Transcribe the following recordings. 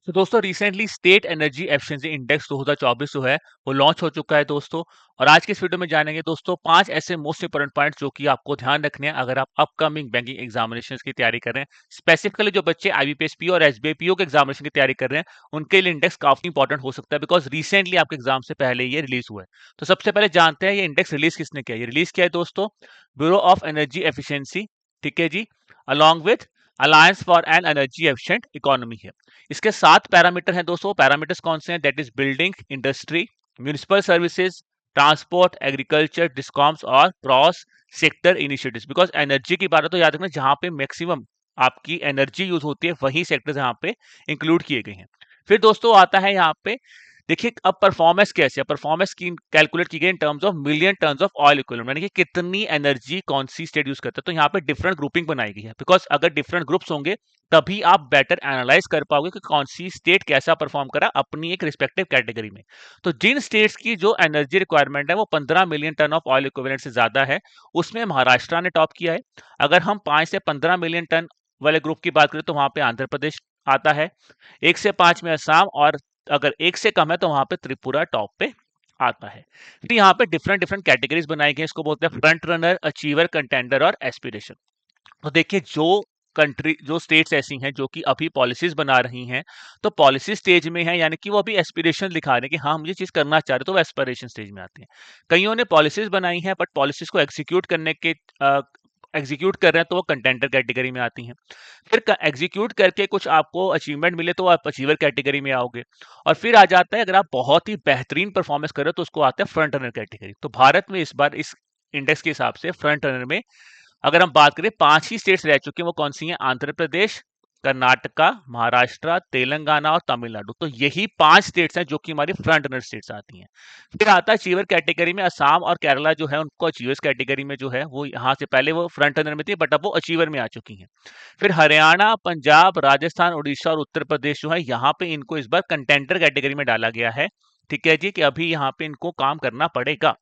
तो दोस्तों recently state energy efficiency index 2024 जो है वो लॉन्च हो चुका है दोस्तों। और आज के इस वीडियो में जानेंगे दोस्तों 5 ऐसे मोस्ट इंपोर्टेंट पॉइंट्स जो कि आपको ध्यान रखने हैं अगर आप अपकमिंग बैंकिंग एग्जामिनेशंस की तैयारी कर रहे हैं। स्पेसिफिकली जो बच्चे आईबीपीएस पी और एसबीआई पीओ के एग्जामिनेशन की तैयारी कर रहे हैं उनके लिए इंडेक्स काफी इंपॉर्टेंट हो सकता है बिकॉज रिसेंटली आपके एग्जाम से पहले ये रिलीज हुआ है। तो सबसे पहले जानते हैं ये इंडेक्स रिलीज किसने किया है। ये रिलीज किया है दोस्तों ब्यूरो ऑफ एनर्जी एफिशिएंसी, ठीक है जी, along with alliance for an energy efficient economy है। इसके 7 पैरामीटर हैं दोस्तों। पैरामीटर्स कौन से हैं? That is building, industry, municipal services, transport, agriculture, discoms और cross sector initiatives. Because energy की बात है तो याद रखना जहां पे मैक्सिमम आपकी एनर्जी यूज होती है वही सेक्टर्स यहाँ पे इंक्लूड किए गए हैं। फिर दोस्तों आता है यहाँ पे, देखिए अब परफॉर्मेंस कैसे है। परफॉर्मेंस की कैलकुलेट की गई in terms of million tons of oil equivalent, यानी कि कितनी एनर्जी कौन सी स्टेट यूज करता है। तो यहाँ पे डिफरेंट ग्रुपिंग बनाई गई है बिकॉज अगर डिफरेंट ग्रुप्स होंगे तभी आप बेटर एनालाइज कर पाओगे कि कौन सी स्टेट कैसा परफॉर्म करा अपनी एक रिस्पेक्टिव कैटेगरी में। तो जिन स्टेट्स की जो एनर्जी रिक्वायरमेंट है वो 15 million ton of oil equivalent से ज्यादा है उसमें महाराष्ट्र ने टॉप किया है। अगर हम 5 से 15 मिलियन टन वाले ग्रुप की बात करें तो वहां पे आंध्र प्रदेश आता है। 1 से 5 में असम, और अगर 1 से कम है तो वहां पे त्रिपुरा टॉप पे आता है। तो यहाँ पे डिफरेंट डिफरेंट कैटेगरीज बनाई गई, इसको बोलते हैं फ्रंट रनर, अचीवर, कंटेंडर और एस्पिरेशन। तो देखिए जो कंट्री जो स्टेट्स ऐसी हैं जो कि अभी पॉलिसीज बना रही हैं तो पॉलिसी स्टेज में है, यानी कि वो अभी एस्पिरेशन दिखा रहे हैं कि हाँ हम ये चीज करना चाह रहे हैं, तो वो एस्पिरेशन स्टेज में आती हैं। कईयों ने पॉलिसीज बनाई हैं बट पॉलिसीज को एग्जीक्यूट करने के एग्जीक्यूट कर रहे हैं तो वो कंटेंडर कैटेगरी में आती हैं। फिर एग्जीक्यूट करके कुछ आपको अचीवमेंट मिले तो आप अचीवर कैटेगरी में आओगे। और फिर आ जाता है अगर आप बहुत ही बेहतरीन परफॉर्मेंस कर रहे हो तो उसको आता है फ्रंट रनर कैटेगरी। तो भारत में इस बार इस इंडेक्स के हिसाब से फ्रंट रनर में अगर हम बात करें 5 ही स्टेट्स रह चुके हैं, वो कौन सी हैं? आंध्र प्रदेश, कर्नाटका, महाराष्ट्र, तेलंगाना और तमिलनाडु। तो यही 5 स्टेट्स हैं जो कि हमारी फ्रंट रनर स्टेट्स आती हैं। फिर आता है अचीवर कैटेगरी में असम और केरला जो है उनको अचीवर्स कैटेगरी में जो है वो यहाँ से पहले वो फ्रंट रनर में थी बट अब वो अचीवर में आ चुकी हैं। फिर हरियाणा, पंजाब, राजस्थान, उड़ीसा और उत्तर प्रदेश जो है यहाँ पे इनको इस बार कंटेंडर कैटेगरी में डाला गया है। ठीक है जी, कि अभी यहाँ पे इनको काम करना पड़ेगा।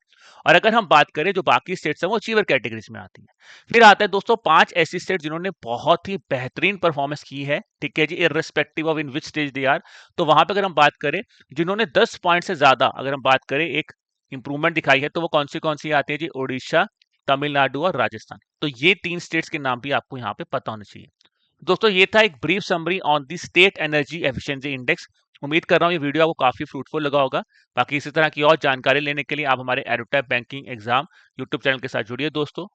और अगर हम बात करें जो बाकी स्टेट्स हैं वो अचीवर कैटेगरीज में आती हैं। फिर आता है दोस्तों 5 ऐसी स्टेट जिन्होंने बहुत ही बेहतरीन परफॉर्मेंस की है, ठीक है जी, irrespective of in which stage they are. तो वहां पे अगर हम बात करें जिन्होंने 10 पॉइंट से ज्यादा अगर हम बात करें एक इंप्रूवमेंट दिखाई है तो वो कौन सी आती है जी? उड़ीसा, तमिलनाडु और राजस्थान। तो ये 3 स्टेट्स के नाम भी आपको यहाँ पे पता होने चाहिए। दोस्तों ये था एक brief summary on the state energy efficiency index. उम्मीद कर रहा हूँ ये वीडियो आपको काफी फ्रूटफुल लगा होगा। बाकी इसी तरह की और जानकारी लेने के लिए आप हमारे एडुटैप बैंकिंग एग्जाम यूट्यूब चैनल के साथ जुड़िए दोस्तों।